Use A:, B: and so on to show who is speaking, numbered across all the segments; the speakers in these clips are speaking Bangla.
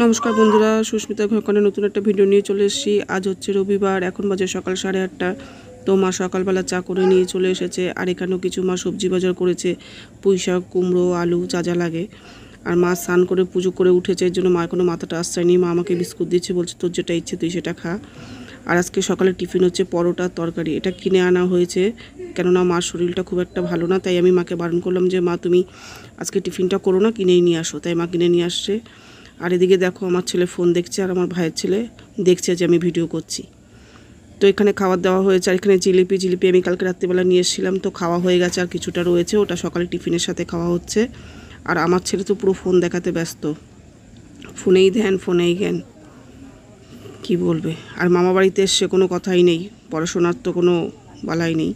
A: নমস্কার বন্ধুরা, সুস্মিতা ঘরকনে নতুন একটা ভিডিও নিয়ে চলে এসেছি। আজ হচ্ছে রবিবার, এখন বাজে সকাল 8:30। তো মা সকালবেলা চা করে নিয়ে চলে এসেছে। আর এখানেও কিছু মা সবজি বাজার করেছে, পুঁই শাক, কুমড়ো, আলু, যা যা লাগে। আর মা স্নান করে পুজো করে উঠেছে, এর জন্য মা কোনো মাথাটা আসছায়নি। মা আমাকে বিস্কুট দিচ্ছে, বলছে তোর যেটা ইচ্ছে তুই সেটা খা। আর আজকে সকালে টিফিন হচ্ছে পরোটা তরকারি। এটা কিনে আনা হয়েছে, কেননা মার শরীরটা খুব একটা ভালো না। তাই আমি মাকে বারণ করলাম যে মা তুমি আজকে টিফিনটা করো না, কিনেই নিয়ে আসো। তাই মা কিনে নিয়ে আসছে। আর এদিকে দেখো আমার ছেলে ফোন দেখছে, আর আমার ভাইয়ের ছেলে দেখছে যে আমি ভিডিও করছি। তো এখানে খাবার দেওয়া হয়েছে। আর এখানে জিলিপি আমি কালকে রাত্রিবেলা নিয়ে এসেছিলাম, তো খাওয়া হয়ে গেছে। আর কিছুটা রয়েছে, ওটা সকালে টিফিনের সাথে খাওয়া হচ্ছে। আর আমার ছেলে তো পুরো ফোন দেখাতে ব্যস্ত, ফোনেই ধ্যান, ফোনেই জ্ঞান, কি বলবে। আর মামা বাড়িতে এসছে কোনো কথাই নেই, পড়াশোনার তো কোনো বালাই নেই।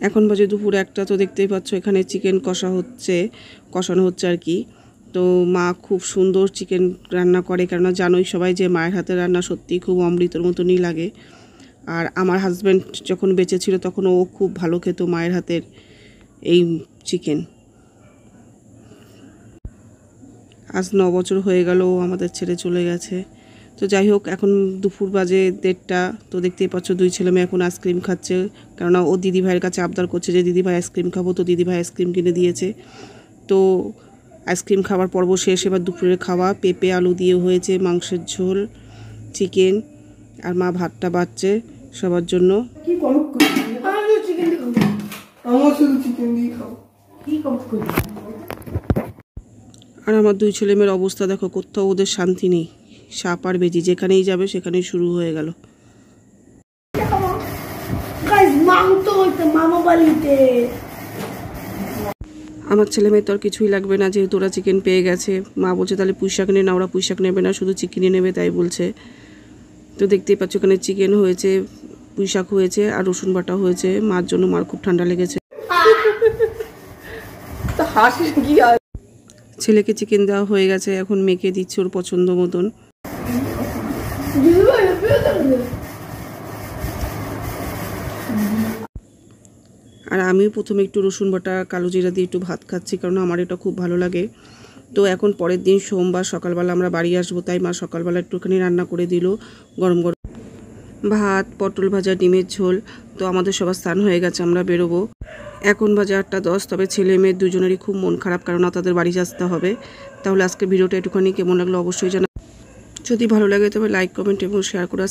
A: এখন বাজে দুপুর 1টা। তো দেখতেই পাচ্ছ এখানে চিকেন কষানো হচ্ছে আর কি। তো মা খুব সুন্দর চিকেন রান্না করে, কেননা জানোই সবাই যে মায়ের হাতের রান্না সত্যিই খুব অমৃতর মতনই লাগে। আর আমার হাজব্যান্ড যখন বেঁচে ছিল তখন ও খুব ভালো খেত মায়ের হাতের এই চিকেন। আজ 9 বছর হয়ে গেল ও আমাদের ছেড়ে চলে গেছে। তো যাই হোক, এখন দুপুর বাজে 1:30। তো দেখতেই পাচ্ছ দুই ছেলে মেয়ে এখন আইসক্রিম খাচ্ছে, কেননা ও দিদিভাইয়ের কাছে আবদার করছে যে দিদিভাই আইসক্রিম খাবো। তো দিদিভাই আইসক্রিম কিনে দিয়েছে। তো আইসক্রিম খাওয়ার পর্ব শেষ। এবার দুপুরের খাওয়া পেঁপে আলু দিয়ে হয়েছে, মাংসের ঝোল, চিকেন। আর মা ভাতটা বাড়ছে সবার জন্য। আর আমার দুই ছেলে মেয়ের অবস্থা দেখো, কোথাও ওদের শান্তি নেই। সাপ আর বেজি যেখানেই যাবে সেখানেই শুরু হয়ে গেল। আমার ছেলে মেয়ে তো আর কিছুই লাগবে না, যেহেতু ওরা চিকেন পেয়ে গেছে। মা বলছে তাহলে পুঁই শাক নিয়ে না, ওরা পুঁই শাক নেবে না, শুধু চিকেনই নেবে, তাই বলছে। তো দেখতেই পাচ্ছ এখানে চিকেন হয়েছে, পুঁই শাক হয়েছে, আর রসুন বাটা হয়েছে মার জন্য। মার খুব ঠান্ডা লেগেছে। ছেলেকে চিকেন দেওয়া হয়ে গেছে, এখন মেখে দিচ্ছে ওর পছন্দ মতন। আর আমিও প্রথমে একটু রসুন বাটা কালো জিরা দিয়ে একটু ভাত খাচ্ছি, কারণ আমার এটা খুব ভালো লাগে। তো এখন পরের দিন সোমবার সকালবেলা আমরা বাড়ি আসবো, তাই মা সকালবেলা একটুখানি রান্না করে দিল, গরম গরম ভাত, পটল ভাজা, ডিমের ঝোল। তো আমাদের সবার স্নান হয়ে গেছে, আমরা বেরোবো। এখন বাজে 8:10। তবে ছেলে মেয়ে দুজনেরই খুব মন খারাপ, কারণ তাদের বাড়ি আসতে হবে। তাহলে আজকে ভিডিওটা একটুখানি কেমন লাগলো অবশ্যই জানা। যদি ভালো লাগে তবে লাইক, কমেন্ট এবং শেয়ার করে